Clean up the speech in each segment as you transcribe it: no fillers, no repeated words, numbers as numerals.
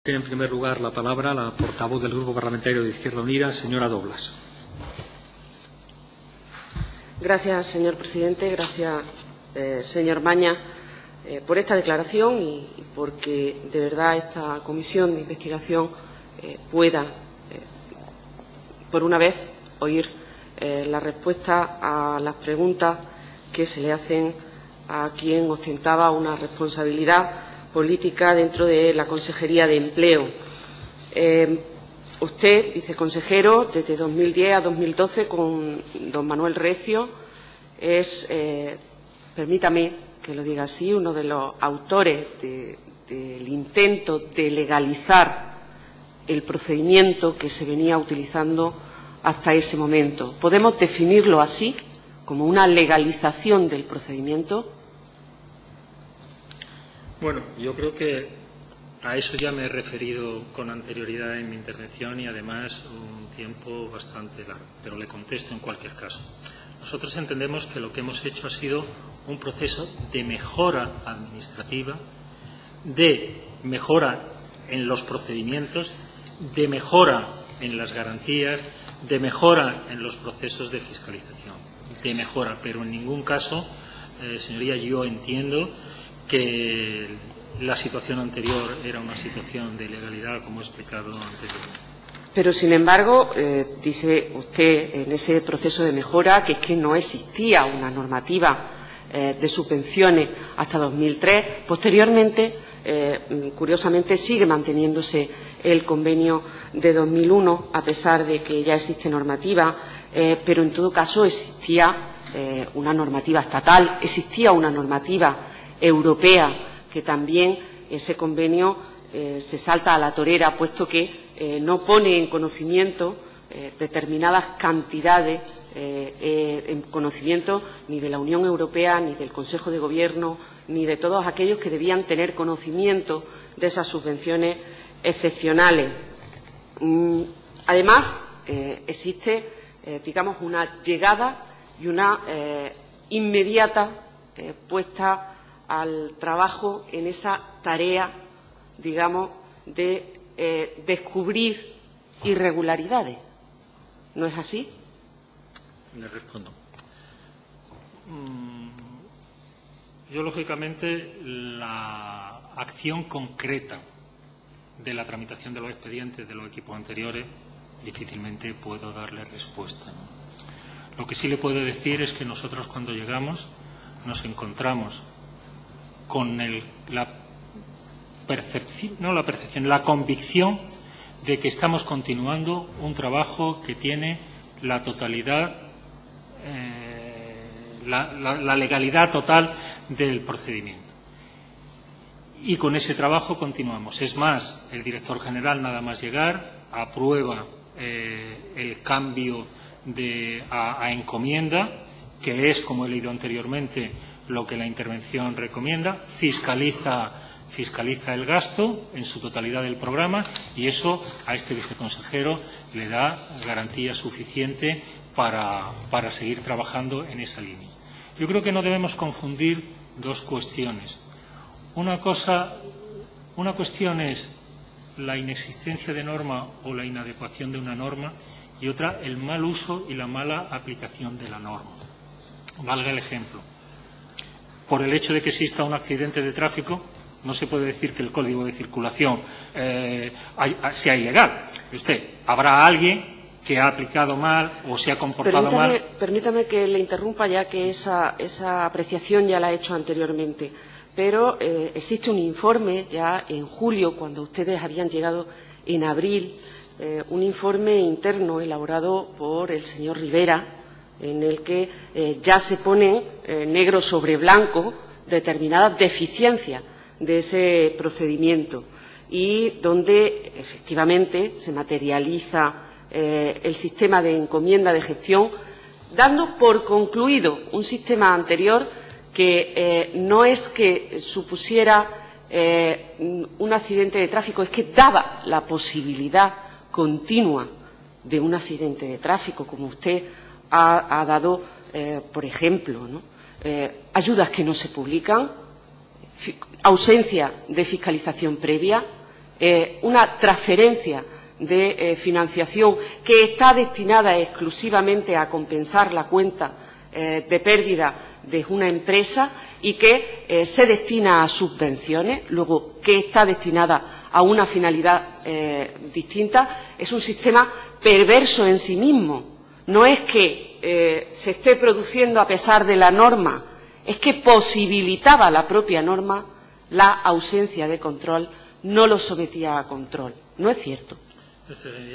Tiene en primer lugar la palabra la portavoz del Grupo Parlamentario de Izquierda Unida, señora Doblas. Gracias, señor presidente. Gracias, señor Maña, por esta declaración y porque de verdad esta comisión de investigación pueda, por una vez, oír la respuesta a las preguntas que se le hacen a quien ostentaba una responsabilidad política dentro de la Consejería de Empleo. Usted, viceconsejero, desde 2010 a 2012 con don Manuel Recio, es, permítame que lo diga así, uno de los autores del intento de legalizar el procedimiento que se venía utilizando hasta ese momento. ¿Podemos definirlo así, como una legalización del procedimiento? Bueno, yo creo que a eso ya me he referido con anterioridad en mi intervención y además un tiempo bastante largo, pero le contesto en cualquier caso. Nosotros entendemos que lo que hemos hecho ha sido un proceso de mejora administrativa, de mejora en los procedimientos, de mejora en las garantías, de mejora en los procesos de fiscalización, de mejora, pero en ningún caso, señoría, yo entiendo que la situación anterior era una situación de ilegalidad, como he explicado anteriormente. Pero, sin embargo, dice usted en ese proceso de mejora que es que no existía una normativa de subvenciones hasta 2003. Posteriormente, curiosamente, sigue manteniéndose el convenio de 2001, a pesar de que ya existe normativa, pero en todo caso existía una normativa estatal, existía una normativa europea, que también ese convenio se salta a la torera, puesto que no pone en conocimiento determinadas cantidades, en conocimiento ni de la Unión Europea, ni del Consejo de Gobierno, ni de todos aquellos que debían tener conocimiento de esas subvenciones excepcionales. Además, existe, digamos, una llegada y una inmediata puesta al trabajo en esa tarea, digamos, de descubrir irregularidades. ¿No es así? Le respondo. Yo, lógicamente, la acción concreta de la tramitación de los expedientes de los equipos anteriores difícilmente puedo darle respuesta, ¿no? Lo que sí le puedo decir es que nosotros, cuando llegamos, nos encontramos con la convicción de que estamos continuando un trabajo que tiene la totalidad, la legalidad total del procedimiento. Y con ese trabajo continuamos. Es más, el director general, nada más llegar, aprueba el cambio a encomienda, que es, como he leído anteriormente, lo que la intervención recomienda, fiscaliza el gasto en su totalidad del programa, y eso a este viceconsejero le da garantía suficiente para seguir trabajando en esa línea. Yo creo que no debemos confundir dos cuestiones. Una cuestión es la inexistencia de norma o la inadecuación de una norma, y otra, el mal uso y la mala aplicación de la norma. Valga el ejemplo. Por el hecho de que exista un accidente de tráfico, no se puede decir que el código de circulación sea ilegal. Habrá alguien que ha aplicado mal o se ha comportado mal. Permítame que le interrumpa, ya que esa apreciación ya la he hecho anteriormente. Pero existe un informe ya en julio, cuando ustedes habían llegado en abril, un informe interno elaborado por el señor Rivera, en el que ya se ponen negro sobre blanco determinadas deficiencias de ese procedimiento y donde efectivamente se materializa el sistema de encomienda de gestión, dando por concluido un sistema anterior que no es que supusiera un accidente de tráfico, es que daba la posibilidad continua de un accidente de tráfico, como usted ha dado, por ejemplo, ¿no? Ayudas que no se publican, ausencia de fiscalización previa, una transferencia de financiación que está destinada exclusivamente a compensar la cuenta de pérdida de una empresa y que se destina a subvenciones, luego que está destinada a una finalidad distinta, es un sistema perverso en sí mismo. No es que se esté produciendo a pesar de la norma, es que posibilitaba la propia norma la ausencia de control, no lo sometía a control. ¿No es cierto?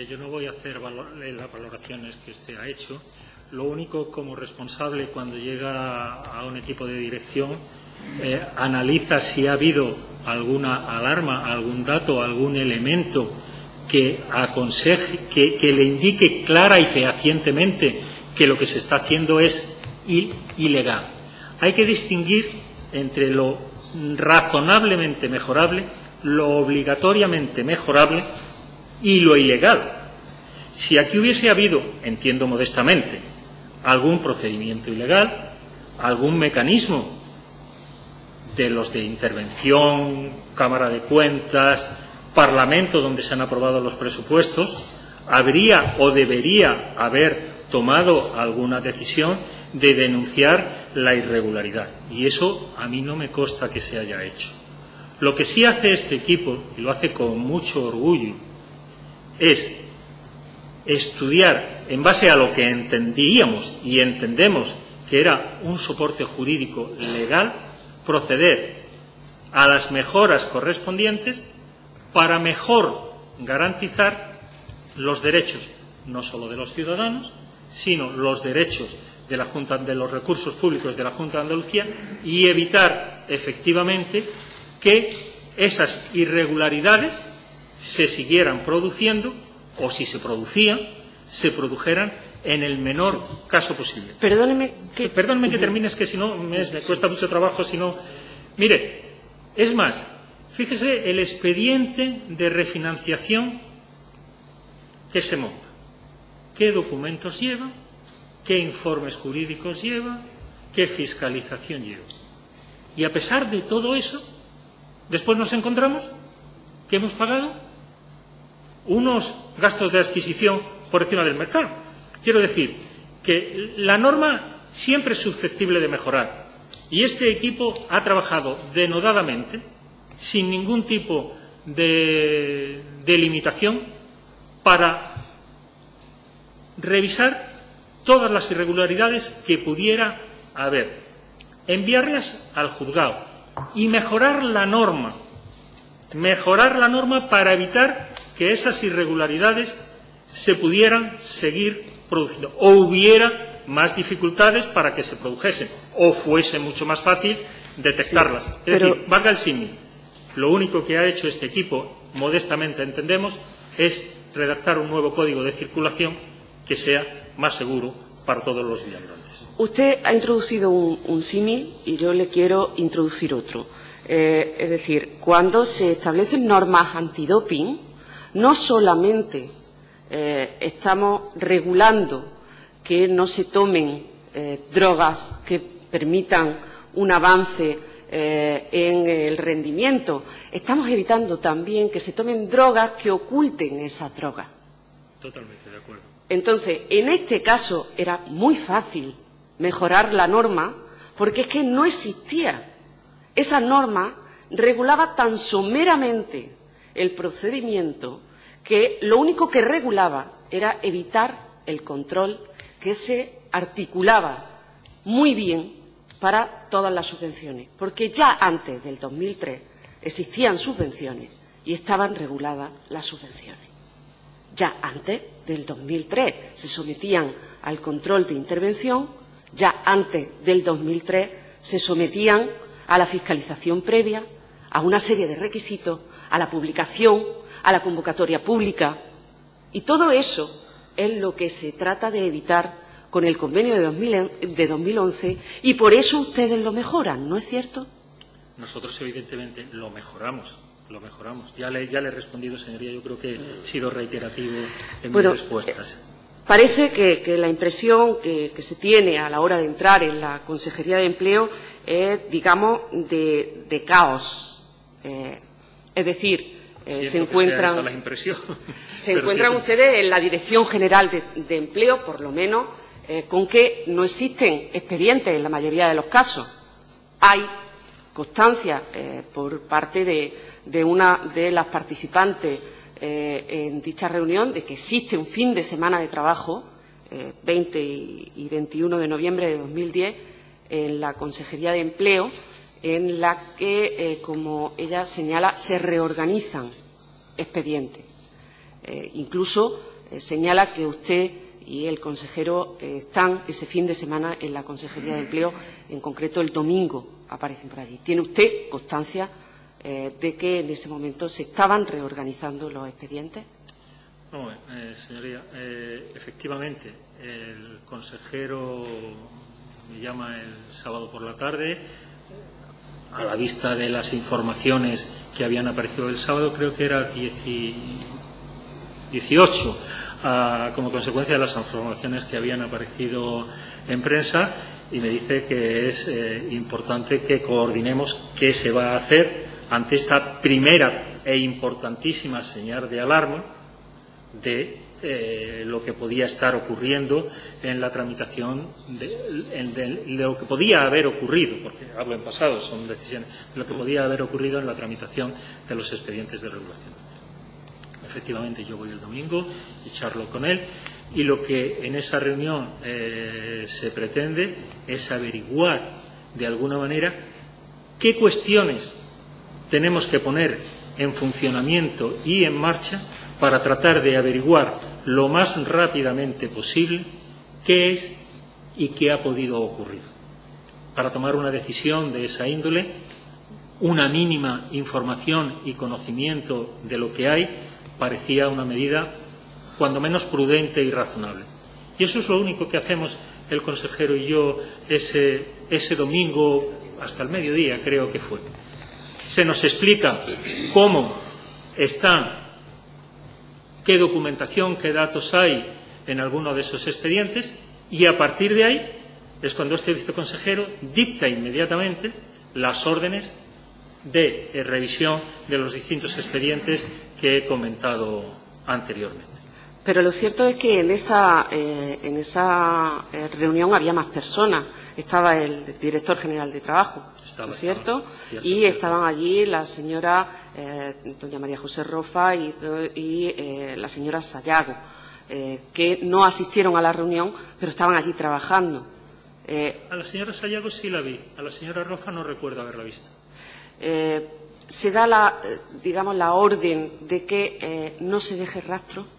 Yo no voy a hacer las valoraciones que usted ha hecho. Lo único, como responsable, cuando llega a un equipo de dirección, analiza si ha habido alguna alarma, algún dato, algún elemento que aconseje, que le indique clara y fehacientemente que lo que se está haciendo es ilegal. Hay que distinguir entre lo razonablemente mejorable, lo obligatoriamente mejorable y lo ilegal. Si aquí hubiese habido, entiendo modestamente, algún procedimiento ilegal, algún mecanismo de los de intervención, Cámara de Cuentas, Parlamento, donde se han aprobado los presupuestos, habría o debería haber tomado alguna decisión de denunciar la irregularidad. Y eso a mí no me consta que se haya hecho. Lo que sí hace este equipo, y lo hace con mucho orgullo, es estudiar, en base a lo que entendíamos y entendemos que era un soporte jurídico legal, proceder a las mejoras correspondientes para mejor garantizar los derechos, no solo de los ciudadanos, sino los derechos de la Junta, de los recursos públicos de la Junta de Andalucía, y evitar efectivamente que esas irregularidades se siguieran produciendo, o si se producían, se produjeran en el menor caso posible. Perdóneme que termine, es que si no me cuesta mucho trabajo. Si no, mire, es más, fíjese el expediente de refinanciación que se monta. ¿Qué documentos lleva? ¿Qué informes jurídicos lleva? ¿Qué fiscalización lleva? Y a pesar de todo eso, después nos encontramos que hemos pagado unos gastos de adquisición por encima del mercado. Quiero decir que la norma siempre es susceptible de mejorar, y este equipo ha trabajado denodadamente, sin ningún tipo de limitación, para revisar todas las irregularidades que pudiera haber, enviarlas al juzgado y mejorar la norma para evitar que esas irregularidades se pudieran seguir produciendo, o hubiera más dificultades para que se produjesen, o fuese mucho más fácil detectarlas. Sí, es decir, valga el símil, lo único que ha hecho este equipo, modestamente entendemos, es redactar un nuevo código de circulación que sea más seguro para todos los viandantes. Usted ha introducido un símil y yo le quiero introducir otro. Es decir, cuando se establecen normas antidoping, no solamente estamos regulando que no se tomen drogas que permitan un avance en el rendimiento, estamos evitando también que se tomen drogas que oculten esas drogas. Totalmente de acuerdo. Entonces, en este caso era muy fácil mejorar la norma porque es que no existía. Esa norma regulaba tan someramente el procedimiento que lo único que regulaba era evitar el control que se articulaba muy bien para todas las subvenciones, porque ya antes del 2003 existían subvenciones y estaban reguladas las subvenciones. Ya antes del 2003 se sometían al control de intervención, ya antes del 2003 se sometían a la fiscalización previa, a una serie de requisitos, a la publicación, a la convocatoria pública. Y todo eso es lo que se trata de evitar con el convenio de 2011, y por eso ustedes lo mejoran, ¿no es cierto? Nosotros, evidentemente, lo mejoramos. Ya le he respondido, señoría. Yo creo que he sido reiterativo en mis respuestas. Parece que la impresión que se tiene a la hora de entrar en la Consejería de Empleo es, digamos, de caos. Es decir, se encuentran sí. ustedes en la Dirección General de Empleo, por lo menos, con que no existen expedientes en la mayoría de los casos. Hay constancia por parte de una de las participantes en dicha reunión de que existe un fin de semana de trabajo, 20 y 21 de noviembre de 2010, en la Consejería de Empleo, en la que, como ella señala, se reorganizan expedientes. Incluso señala que usted y el consejero están ese fin de semana en la Consejería de Empleo, en concreto el domingo aparecen por allí. ¿Tiene usted constancia de que en ese momento se estaban reorganizando los expedientes? No, señoría, efectivamente, el consejero me llama el sábado por la tarde, a la vista de las informaciones que habían aparecido el sábado, creo que era 18, como consecuencia de las informaciones que habían aparecido en prensa, y me dice que es importante que coordinemos qué se va a hacer ante esta primera e importantísima señal de alarma de lo que podía estar ocurriendo en la tramitación de lo que podía haber ocurrido, porque hablo en pasado, son decisiones, de lo que podía haber ocurrido en la tramitación de los expedientes de regulación. Efectivamente, yo voy el domingo y charlo con él, y lo que en esa reunión se pretende es averiguar de alguna manera qué cuestiones tenemos que poner en funcionamiento y en marcha para tratar de averiguar lo más rápidamente posible qué es y qué ha podido ocurrir. Para tomar una decisión de esa índole, una mínima información y conocimiento de lo que hay parecía una medida cuando menos prudente y razonable. Y eso es lo único que hacemos el consejero y yo ese domingo hasta el mediodía, creo que fue. Se nos explica cómo están, qué documentación, qué datos hay en alguno de esos expedientes, y a partir de ahí es cuando este viceconsejero dicta inmediatamente las órdenes de revisión de los distintos expedientes que he comentado anteriormente. Pero lo cierto es que en esa reunión había más personas. Estaba el director general de Trabajo, ¿no es cierto? Y estaban allí la señora doña María José Rofa y la señora Sayago, que no asistieron a la reunión, pero estaban allí trabajando. A la señora Sayago sí la vi, a la señora Rofa no recuerdo haberla visto. ¿Se da la orden de que no se deje rastro?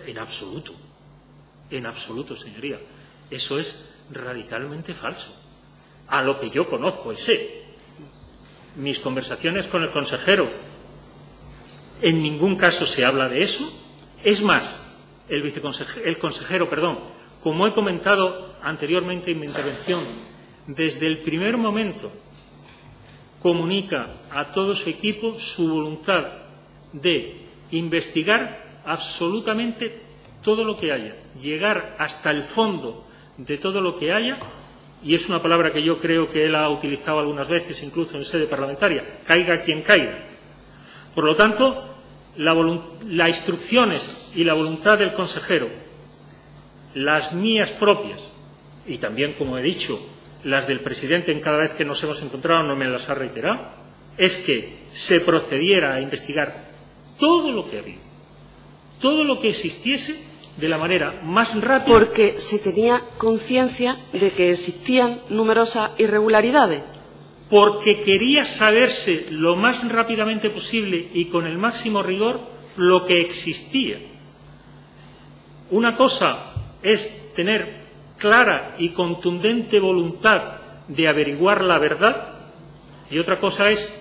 En absoluto, señoría. Eso es radicalmente falso. A lo que yo conozco y sé. Mis conversaciones con el consejero, en ningún caso se habla de eso. Es más, el consejero, como he comentado anteriormente en mi intervención, desde el primer momento comunica a todo su equipo su voluntad de investigar absolutamente todo lo que haya, llegar hasta el fondo de todo lo que haya, y es una palabra que yo creo que él ha utilizado algunas veces, incluso en sede parlamentaria, caiga quien caiga. Por lo tanto, las instrucciones y la voluntad del consejero, las mías propias, y también, como he dicho, las del presidente en cada vez que nos hemos encontrado, no me las ha reiterado, es que se procediera a investigar todo lo que había, todo lo que existiese, de la manera más rápida. Porque se tenía conciencia de que existían numerosas irregularidades. Porque quería saberse lo más rápidamente posible y con el máximo rigor lo que existía. Una cosa es tener clara y contundente voluntad de averiguar la verdad, y otra cosa es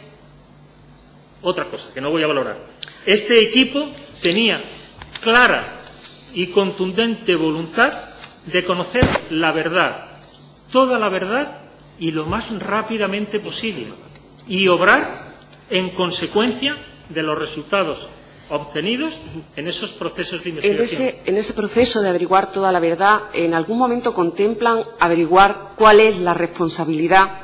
otra cosa que no voy a valorar. Este equipo tenía clara y contundente voluntad de conocer la verdad, toda la verdad y lo más rápidamente posible, y obrar en consecuencia de los resultados obtenidos en esos procesos de investigación. En ese proceso de averiguar toda la verdad, ¿en algún momento contemplan averiguar cuál es la responsabilidad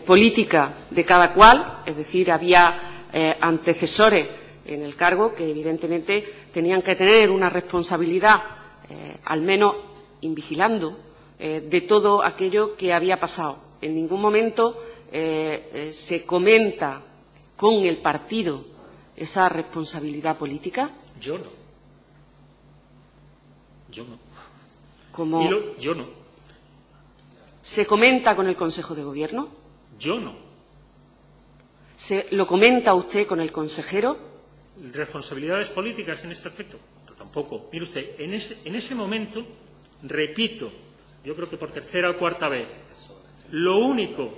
política de cada cual? Es decir, había antecesores en el cargo que, evidentemente, tenían que tener una responsabilidad, al menos invigilando, de todo aquello que había pasado. En ningún momento se comenta con el partido esa responsabilidad política. Yo no. Yo no. Como Yo no. ¿Se comenta con el Consejo de Gobierno? Yo no. ¿Lo comenta usted con el consejero? ¿Responsabilidades políticas en este aspecto? Tampoco. Mire usted, en ese momento, repito, yo creo que por tercera o cuarta vez, lo único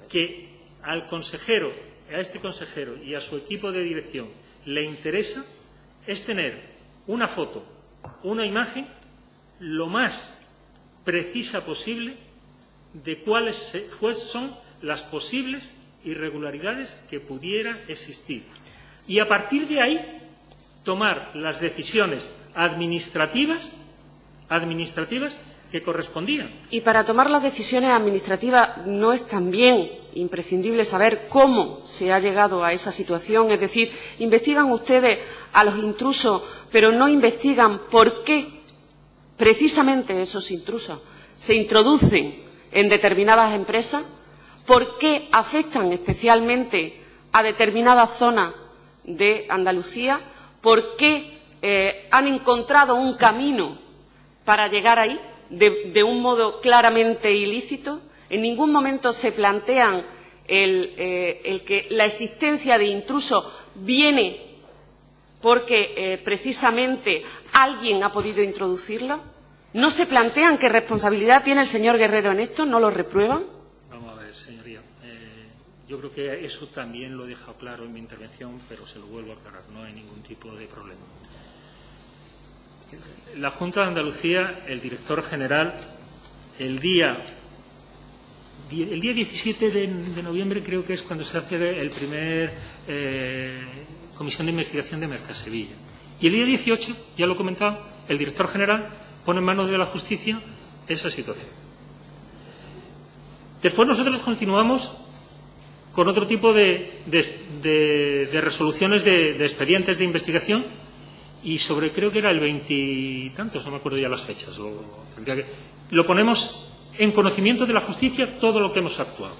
que al consejero, a este consejero y a su equipo de dirección le interesa es tener una foto, una imagen lo más precisa posible de cuáles son las posibles irregularidades que pudiera existir. Y a partir de ahí tomar las decisiones administrativas que correspondían. Y para tomar las decisiones administrativas, ¿no es también imprescindible saber cómo se ha llegado a esa situación? Es decir, investigan ustedes a los intrusos, pero no investigan por qué precisamente esos intrusos se introducen en determinadas empresas, por qué afectan especialmente a determinadas zonas de Andalucía, por qué han encontrado un camino para llegar ahí de un modo claramente ilícito. En ningún momento se plantean el que la existencia de intrusos viene porque precisamente alguien ha podido introducirla. ¿No se plantean qué responsabilidad tiene el señor Guerrero en esto? ¿No lo reprueban? Vamos a ver, señoría. Yo creo que eso también lo he dejado claro en mi intervención, pero se lo vuelvo a aclarar. No hay ningún tipo de problema. La Junta de Andalucía, el director general, el día 17 de noviembre creo que es cuando se hace el primer comisión de investigación de Mercasevilla. Y el día 18, ya lo he comentado, el director general pone en manos de la justicia esa situación. Después nosotros continuamos con otro tipo de resoluciones de expedientes de investigación y sobre, creo que era el 20 y tantos, no me acuerdo ya las fechas, lo ponemos en conocimiento de la justicia todo lo que hemos actuado.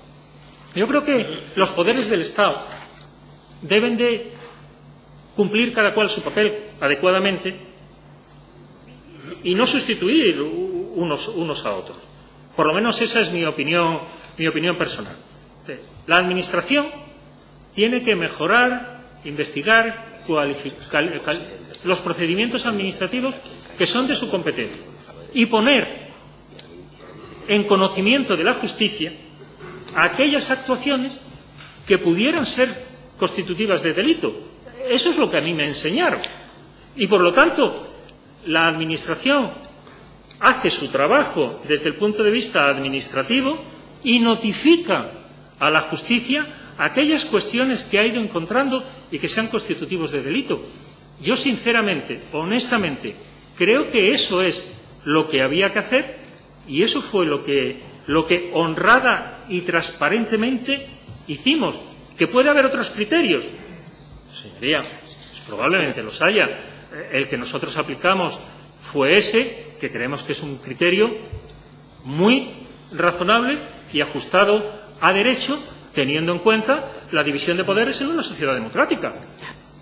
Yo creo que los poderes del Estado deben de cumplir cada cual su papel adecuadamente y no sustituir unos a otros. Por lo menos esa es mi opinión personal. La Administración tiene que mejorar, investigar, los procedimientos administrativos que son de su competencia y poner en conocimiento de la justicia aquellas actuaciones que pudieran ser constitutivas de delito. Eso es lo que a mí me enseñaron. Y, por lo tanto, la Administración hace su trabajo desde el punto de vista administrativo y notifica a la justicia aquellas cuestiones que ha ido encontrando y que sean constitutivos de delito. Yo, sinceramente, honestamente, creo que eso es lo que había que hacer y eso fue lo que honrada y transparentemente hicimos. ¿Que puede haber otros criterios? Señoría, pues probablemente los haya. El que nosotros aplicamos fue ese, que creemos que es un criterio muy razonable y ajustado a derecho, teniendo en cuenta la división de poderes en una sociedad democrática.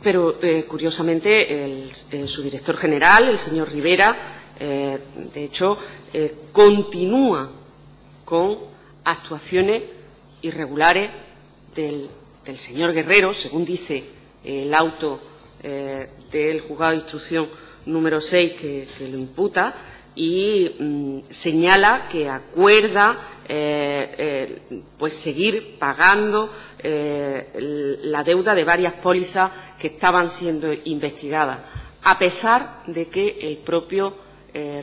Pero, curiosamente, su director general, el señor Rivera, de hecho, continúa con actuaciones irregulares del señor Guerrero, según dice el auto del juzgado de instrucción número 6 que lo imputa, y señala que acuerda pues seguir pagando la deuda de varias pólizas que estaban siendo investigadas, a pesar de que el propio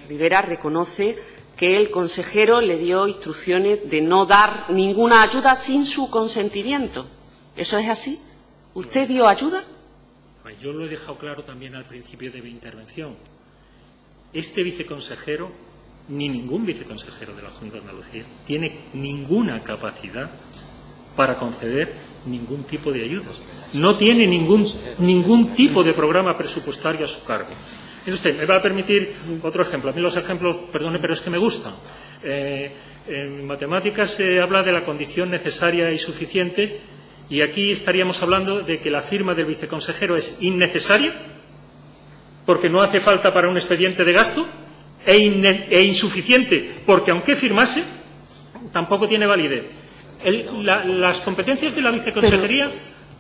Rivera reconoce que el consejero le dio instrucciones de no dar ninguna ayuda sin su consentimiento. ¿Eso es así? ¿Usted dio ayuda? Yo lo he dejado claro también al principio de mi intervención. Este viceconsejero, ni ningún viceconsejero de la Junta de Andalucía, tiene ninguna capacidad para conceder ningún tipo de ayudas. No tiene ningún tipo de programa presupuestario a su cargo. Usted me va a permitir otro ejemplo. A mí los ejemplos, perdone, pero es que me gustan. En matemáticas se habla de la condición necesaria y suficiente, y aquí estaríamos hablando de que la firma del viceconsejero es innecesaria, porque no hace falta para un expediente de gasto, e insuficiente, porque aunque firmase, tampoco tiene validez. Las competencias de la viceconsejería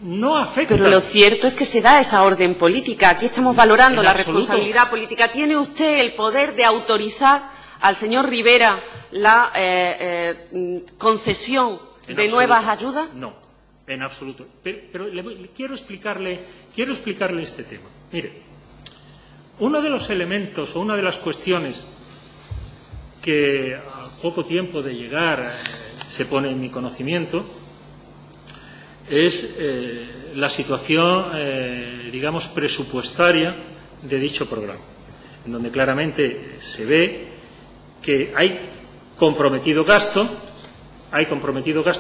no afectan. Pero lo cierto es que se da esa orden política. Aquí estamos valorando la responsabilidad política. ¿Tiene usted el poder de autorizar al señor Rivera la concesión de nuevas ayudas? No, en absoluto. Pero quiero explicarle este tema. Mire, uno de los elementos o una de las cuestiones que a poco tiempo de llegar se pone en mi conocimiento es la situación, digamos, presupuestaria de dicho programa, en donde claramente se ve que hay comprometido gasto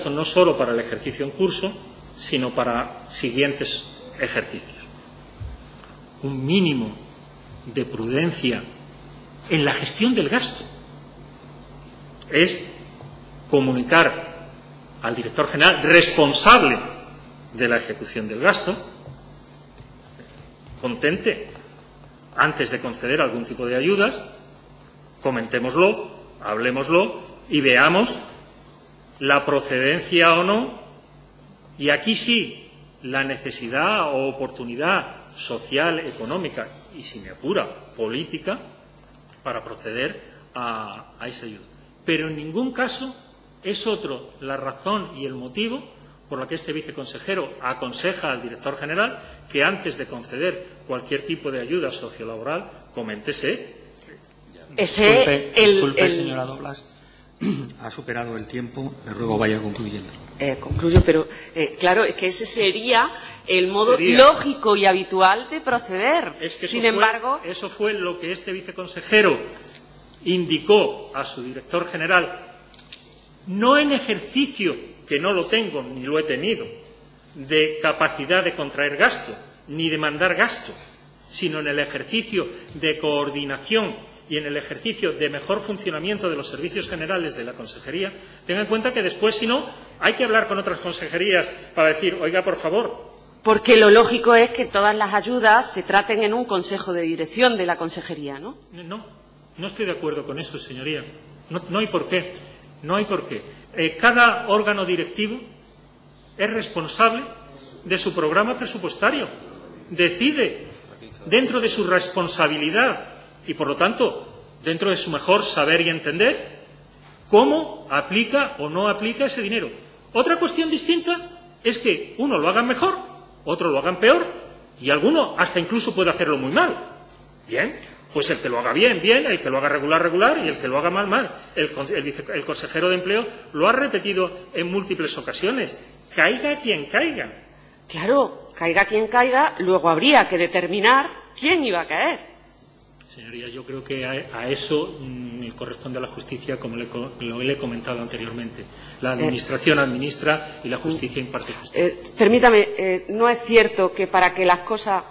no solo para el ejercicio en curso, sino para siguientes ejercicios. Un mínimo de prudencia en la gestión del gasto es comunicar al director general responsable de la ejecución del gasto, contente, antes de conceder algún tipo de ayudas, comentémoslo, hablémoslo y veamos la procedencia o no, y aquí sí, la necesidad o oportunidad social, económica y, si me apura, política, para proceder a esa ayuda. Pero en ningún caso es otro la razón y el motivo por la que este viceconsejero aconseja al director general que antes de conceder cualquier tipo de ayuda sociolaboral, coméntese. Disculpe, señora Doblas, ha superado el tiempo, le ruego vaya concluyendo. Concluyo, pero claro, es que ese sería el modo lógico y habitual de proceder. Es que Sin embargo, eso fue lo que este viceconsejero indicó a su director general, no en ejercicio, que no lo tengo ni lo he tenido, de capacidad de contraer gasto ni de mandar gasto, sino en el ejercicio de coordinación y en el ejercicio de mejor funcionamiento de los servicios generales de la consejería. Tenga en cuenta que después, si no, hay que hablar con otras consejerías para decir, oiga, por favor. Porque lo lógico es que todas las ayudas se traten en un consejo de dirección de la consejería, ¿no? No estoy de acuerdo con eso, señoría. No hay por qué. No hay por qué. Cada órgano directivo es responsable de su programa presupuestario. Decide dentro de su responsabilidad y, por lo tanto, dentro de su mejor saber y entender, cómo aplica o no aplica ese dinero. Otra cuestión distinta es que uno lo haga mejor, otro lo hagan peor, y alguno hasta incluso puede hacerlo muy mal. Bien, pues el que lo haga bien, bien, el que lo haga regular, regular, y el que lo haga mal, mal. El consejero de Empleo lo ha repetido en múltiples ocasiones. Caiga quien caiga. Claro, caiga quien caiga, luego habría que determinar quién iba a caer. Señoría, yo creo que a eso corresponde a la justicia, como le he comentado anteriormente. La Administración administra y la justicia imparte justicia. Permítame, ¿no es cierto que para que las cosas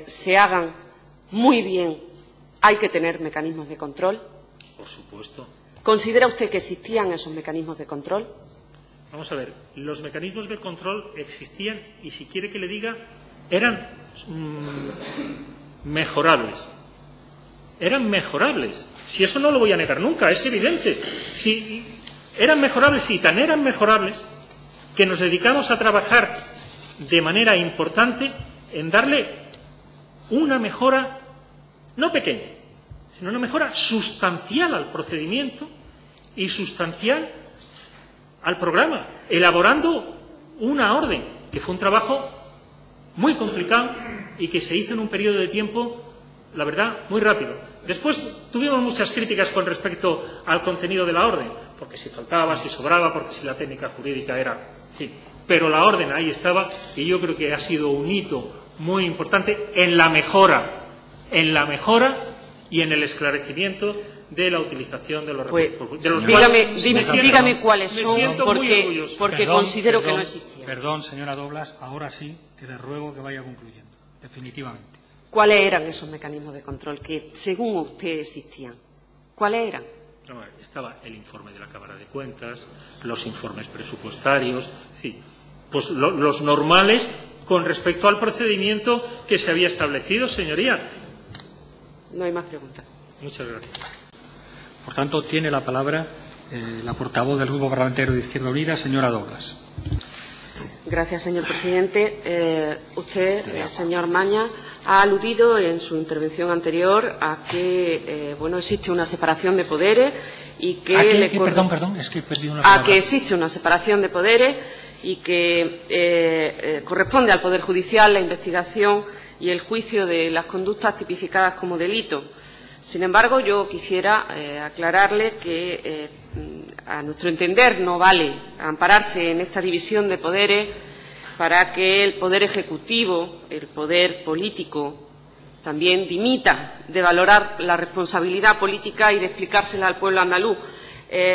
se hagan muy bien hay que tener mecanismos de control? Por supuesto. ¿Considera usted que existían esos mecanismos de control? Vamos a ver, los mecanismos de control existían y, si quiere que le diga, eran mejorables. Eran mejorables. Si eso no lo voy a negar nunca, es evidente. Si eran mejorables y tan eran mejorables que nos dedicamos a trabajar de manera importante en darle una mejora, no pequeña, sino una mejora sustancial al procedimiento y sustancial al programa, elaborando una orden, que fue un trabajo muy complicado y que se hizo en un periodo de tiempo, la verdad, muy rápido. Después tuvimos muchas críticas con respecto al contenido de la orden, porque si faltaba, si sobraba, porque si la técnica jurídica era... En fin, pero la orden ahí estaba y yo creo que ha sido un hito muy importante en la mejora y en el esclarecimiento de la utilización de los Pues, recursos públicos. dígame cuáles son, porque considero que no existían. Perdón, señora Doblas, ahora sí que le ruego que vaya concluyendo, definitivamente. ¿Cuáles eran esos mecanismos de control que, según usted, existían? ¿Cuáles eran? Estaba el informe de la Cámara de Cuentas, los informes presupuestarios, es decir, pues los normales con respecto al procedimiento que se había establecido, señoría. No hay más preguntas. Muchas gracias. Por tanto, tiene la palabra la portavoz del Grupo Parlamentario de Izquierda Unida, señora Doblas. Gracias, señor presidente. Usted, señor Maña, ha aludido en su intervención anterior a que existe una separación de poderes y que Perdón, es que he perdido una palabra. A que existe una separación de poderes y que corresponde al Poder Judicial la investigación y el juicio de las conductas tipificadas como delito. Sin embargo, yo quisiera aclararle que, a nuestro entender, no vale ampararse en esta división de poderes para que el Poder Ejecutivo, el Poder Político, también dimita de valorar la responsabilidad política y de explicársela al pueblo andaluz.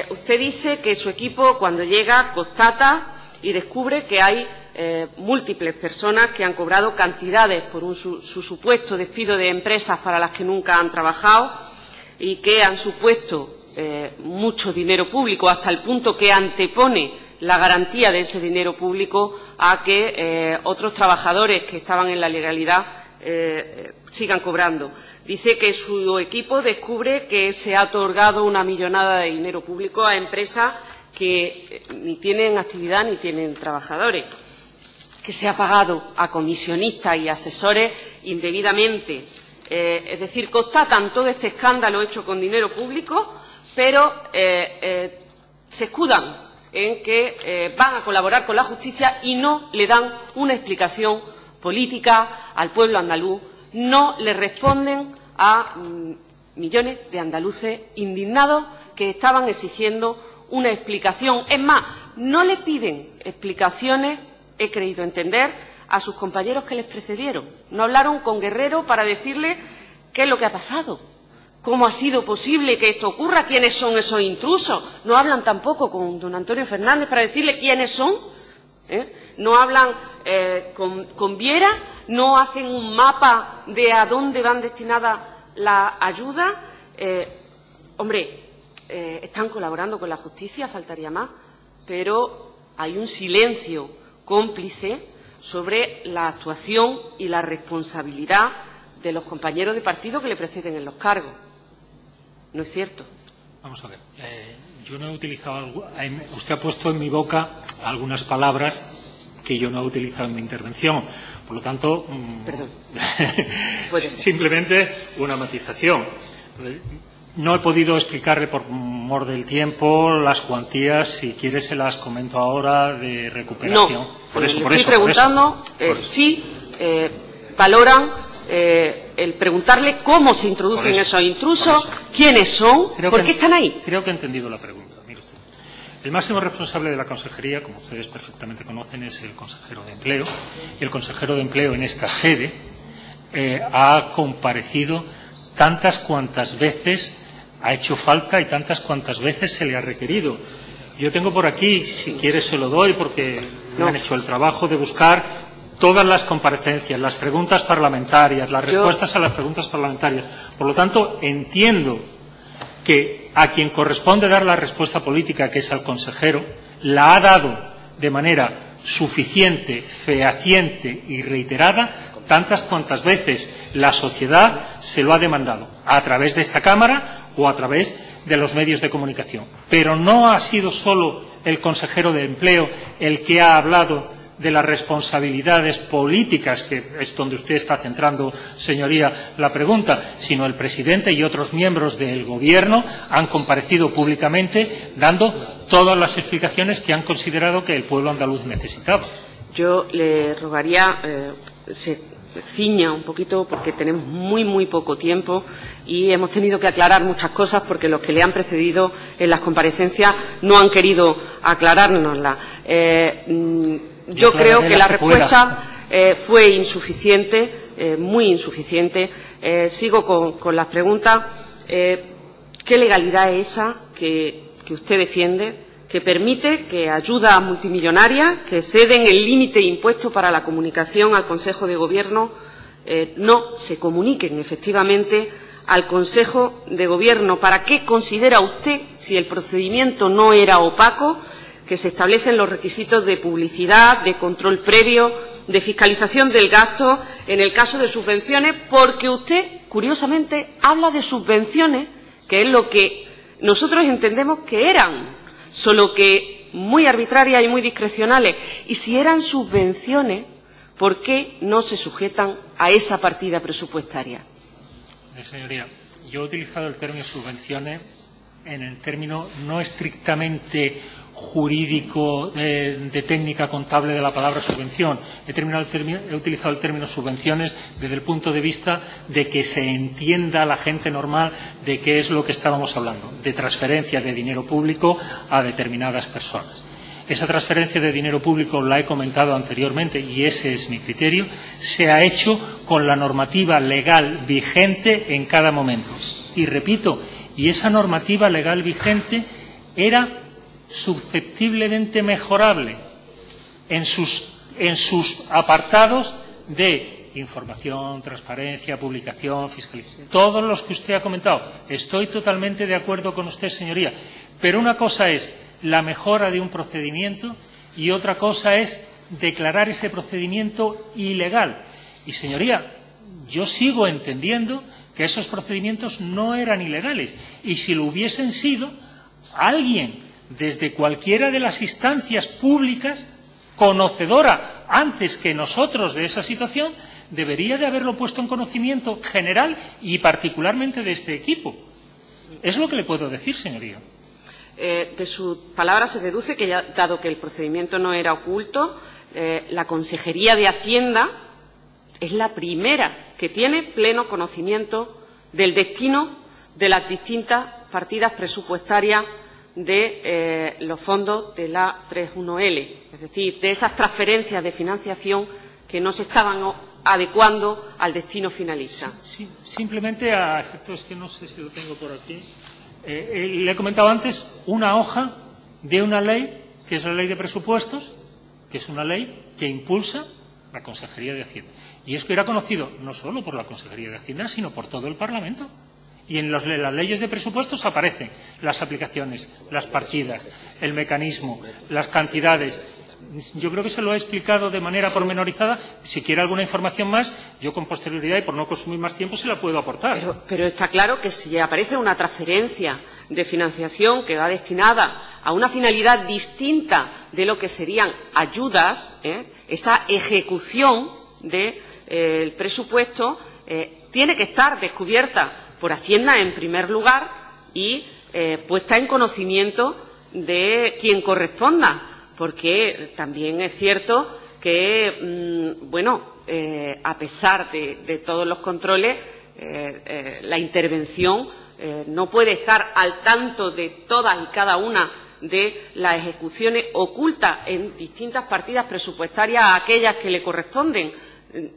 Usted dice que su equipo, cuando llega, constata y descubre que hay múltiples personas que han cobrado cantidades por su supuesto despido de empresas para las que nunca han trabajado y que han supuesto mucho dinero público, hasta el punto que antepone la garantía de ese dinero público a que otros trabajadores que estaban en la legalidad sigan cobrando. Dice que su equipo descubre que se ha otorgado una millonada de dinero público a empresas que ni tienen actividad ni tienen trabajadores, que se ha pagado a comisionistas y asesores indebidamente. Es decir, constatan todo este escándalo hecho con dinero público, pero se escudan en que van a colaborar con la justicia y no le dan una explicación política al pueblo andaluz, no le responden a millones de andaluces indignados que estaban exigiendo una explicación. Es más, no le piden explicaciones, he creído entender, a sus compañeros que les precedieron. No hablaron con Guerrero para decirle qué es lo que ha pasado, cómo ha sido posible que esto ocurra, quiénes son esos intrusos. No hablan tampoco con don Antonio Fernández para decirle quiénes son. No hablan con Viera, no hacen un mapa de a dónde van destinadas las ayudas. Están colaborando con la justicia, faltaría más, pero hay un silencio cómplice sobre la actuación y la responsabilidad de los compañeros de partido que le preceden en los cargos. ¿No es cierto? Vamos a ver. Yo no he utilizado. Usted ha puesto en mi boca algunas palabras que yo no he utilizado en mi intervención. Por lo tanto, Perdón. Simplemente una matización. No he podido explicarle por mor del tiempo las cuantías, si quiere se las comento ahora, de recuperación. No, estoy preguntando si valoran el preguntarle cómo se introducen esos intrusos, quiénes son, por qué están ahí. Creo que he entendido la pregunta. Mire usted. El máximo responsable de la consejería, como ustedes perfectamente conocen, es el consejero de Empleo. Y el consejero de Empleo en esta sede ha comparecido tantas cuantas veces ha hecho falta y tantas cuantas veces se le ha requerido. Yo tengo por aquí, si quiere se lo doy, porque me han hecho el trabajo de buscar todas las comparecencias, las preguntas parlamentarias, las respuestas a las preguntas parlamentarias. Por lo tanto, entiendo que a quien corresponde dar la respuesta política, que es al consejero, la ha dado de manera suficiente, fehaciente y reiterada tantas cuantas veces la sociedad se lo ha demandado, a través de esta Cámara o a través de los medios de comunicación. Pero no ha sido solo el consejero de Empleo el que ha hablado de las responsabilidades políticas, que es donde usted está centrando, señoría, la pregunta, sino el presidente y otros miembros del Gobierno han comparecido públicamente dando todas las explicaciones que han considerado que el pueblo andaluz necesitaba. Yo le rogaría se ciña un poquito, porque tenemos muy poco tiempo y hemos tenido que aclarar muchas cosas porque los que le han precedido en las comparecencias no han querido aclarárnoslas. Yo creo que la respuesta fue insuficiente, muy insuficiente. Sigo con las preguntas. ¿qué legalidad es esa que usted defiende, que permite que ayudas multimillonarias que exceden el límite impuesto para la comunicación al Consejo de Gobierno no se comuniquen efectivamente al Consejo de Gobierno? ¿Para qué considera usted, si el procedimiento no era opaco, que se establecen los requisitos de publicidad, de control previo, de fiscalización del gasto en el caso de subvenciones? Porque usted, curiosamente, habla de subvenciones, que es lo que nosotros entendemos que eran, solo que muy arbitrarias y muy discrecionales. Y si eran subvenciones, ¿por qué no se sujetan a esa partida presupuestaria? Señoría, yo he utilizado el término subvenciones en el término no estrictamente jurídico de técnica contable de la palabra subvención. He utilizado el término subvenciones desde el punto de vista de que se entienda a la gente normal de qué es lo que estábamos hablando, de transferencia de dinero público a determinadas personas. Esa transferencia de dinero público, la he comentado anteriormente y ese es mi criterio, se ha hecho con la normativa legal vigente en cada momento. Y repito, y esa normativa legal vigente era susceptiblemente mejorable en sus apartados de información, transparencia, publicación, fiscalización, todos los que usted ha comentado. Estoy totalmente de acuerdo con usted, señoría, pero una cosa es la mejora de un procedimiento y otra cosa es declarar ese procedimiento ilegal. Y, señoría, yo sigo entendiendo que esos procedimientos no eran ilegales y si lo hubiesen sido, alguien desde cualquiera de las instancias públicas conocedora antes que nosotros de esa situación debería de haberlo puesto en conocimiento general y particularmente de este equipo. Es lo que le puedo decir, señoría. De sus palabras se deduce que, dado que el procedimiento no era oculto, la Consejería de Hacienda es la primera que tiene pleno conocimiento del destino de las distintas partidas presupuestarias de los fondos de la 31L, es decir, de esas transferencias de financiación que no se estaban adecuando al destino finalista. Sí, simplemente a efectos que no sé si lo tengo por aquí. Le he comentado antes una hoja de una ley, que es la Ley de Presupuestos, que es una ley que impulsa la Consejería de Hacienda. Y esto era conocido no solo por la Consejería de Hacienda, sino por todo el Parlamento. Y en las leyes de presupuestos aparecen las aplicaciones, las partidas, el mecanismo, las cantidades. Yo creo que se lo he explicado de manera pormenorizada. Si quiere alguna información más, yo con posterioridad y por no consumir más tiempo se la puedo aportar. Pero está claro que si aparece una transferencia de financiación que va destinada a una finalidad distinta de lo que serían ayudas, esa ejecución del presupuesto tiene que estar descubierta por Hacienda en primer lugar y puesta en conocimiento de quien corresponda. Porque también es cierto que, a pesar de todos los controles, la intervención no puede estar al tanto de todas y cada una de las ejecuciones ocultas en distintas partidas presupuestarias a aquellas que le corresponden.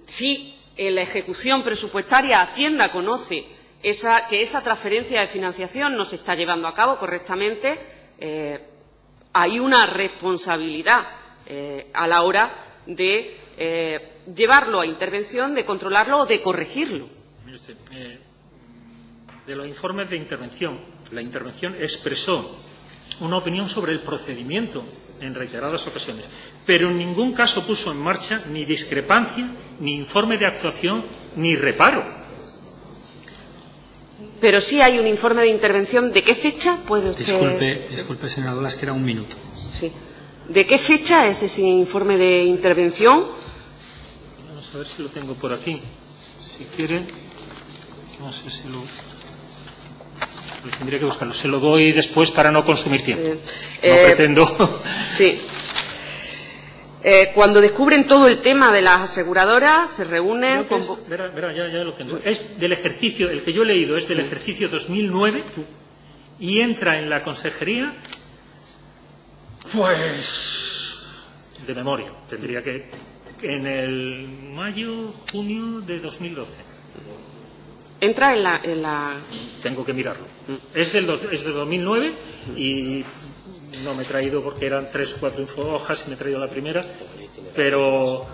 Si en la ejecución presupuestaria Hacienda conoce que esa transferencia de financiación no se está llevando a cabo correctamente, hay una responsabilidad a la hora de llevarlo a intervención, de controlarlo o de corregirlo. Mire usted, de los informes de intervención, la intervención expresó una opinión sobre el procedimiento en reiteradas ocasiones, pero en ningún caso puso en marcha ni discrepancia, ni informe de actuación, ni reparo. Pero sí hay un informe de intervención. ¿De qué fecha puede usted...? Disculpe, señora Dolas, que era un minuto. Sí. ¿De qué fecha es ese informe de intervención? Vamos a ver si lo tengo por aquí. Si quiere, no sé si lo tendría que buscarlo. Se lo doy después para no consumir tiempo. No pretendo. Sí. Cuando descubren todo el tema de las aseguradoras, se reúnen... Verá, ya lo tengo. Es del ejercicio, el que yo he leído es del ejercicio 2009 y entra en la consejería, pues, de memoria. Tendría que... en el mayo, junio de 2012. Entra en la... Tengo que mirarlo. Es del 2009 y no me he traído porque eran 3 o 4 hojas y me he traído la primera, pero...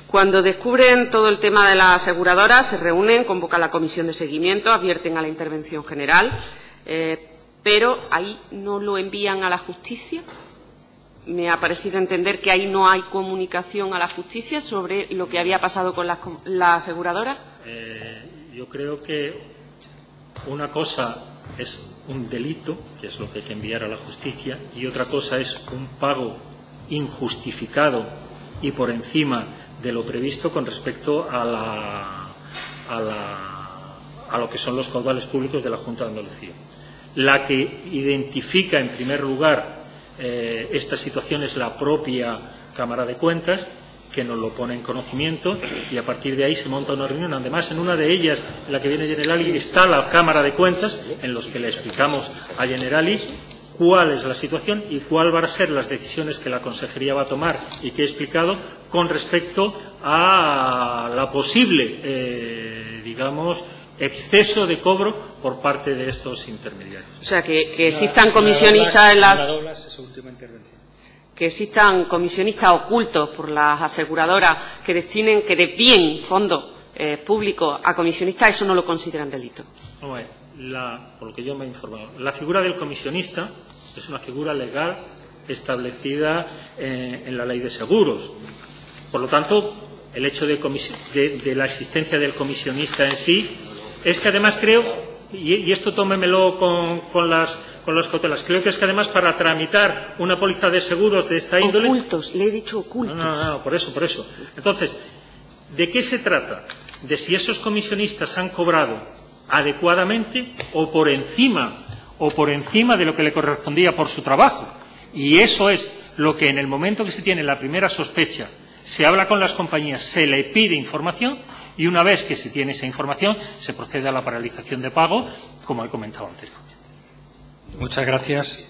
Cuando descubren todo el tema de la aseguradora, se reúnen, convocan la comisión de seguimiento, advierten a la intervención general, pero ahí no lo envían a la justicia. Me ha parecido entender que ahí no hay comunicación a la justicia sobre lo que había pasado con la aseguradora. Yo creo que una cosa es un delito, que es lo que hay que enviar a la justicia, y otra cosa es un pago injustificado y por encima de lo previsto con respecto a lo que son los caudales públicos de la Junta de Andalucía. La que identifica en primer lugar esta situación es la propia Cámara de Cuentas, que nos lo pone en conocimiento, y a partir de ahí se monta una reunión. Además, en una de ellas, en la que viene Generali, está la Cámara de Cuentas, en los que le explicamos a Generali cuál es la situación y cuáles van a ser las decisiones que la Consejería va a tomar y que he explicado con respecto a la posible, exceso de cobro por parte de estos intermediarios. O sea, que existan comisionistas en las... Que existan comisionistas ocultos por las aseguradoras que desvíen fondos públicos a comisionistas, eso no lo consideran delito. Por lo que yo me he informado, la figura del comisionista es una figura legal establecida en la Ley de Seguros. Por lo tanto, el hecho de la existencia del comisionista en sí es que además creo, y esto tómemelo con las cautelas, creo que es que además para tramitar una póliza de seguros de esta índole... Ocultos, le he dicho ocultos. No, por eso. Entonces, ¿de qué se trata? De si esos comisionistas han cobrado adecuadamente o por encima de lo que le correspondía por su trabajo. Y eso es lo que en el momento que se tiene la primera sospecha, se habla con las compañías, se le pide información y una vez que se tiene esa información se procede a la paralización de pago, como he comentado anteriormente. Muchas gracias.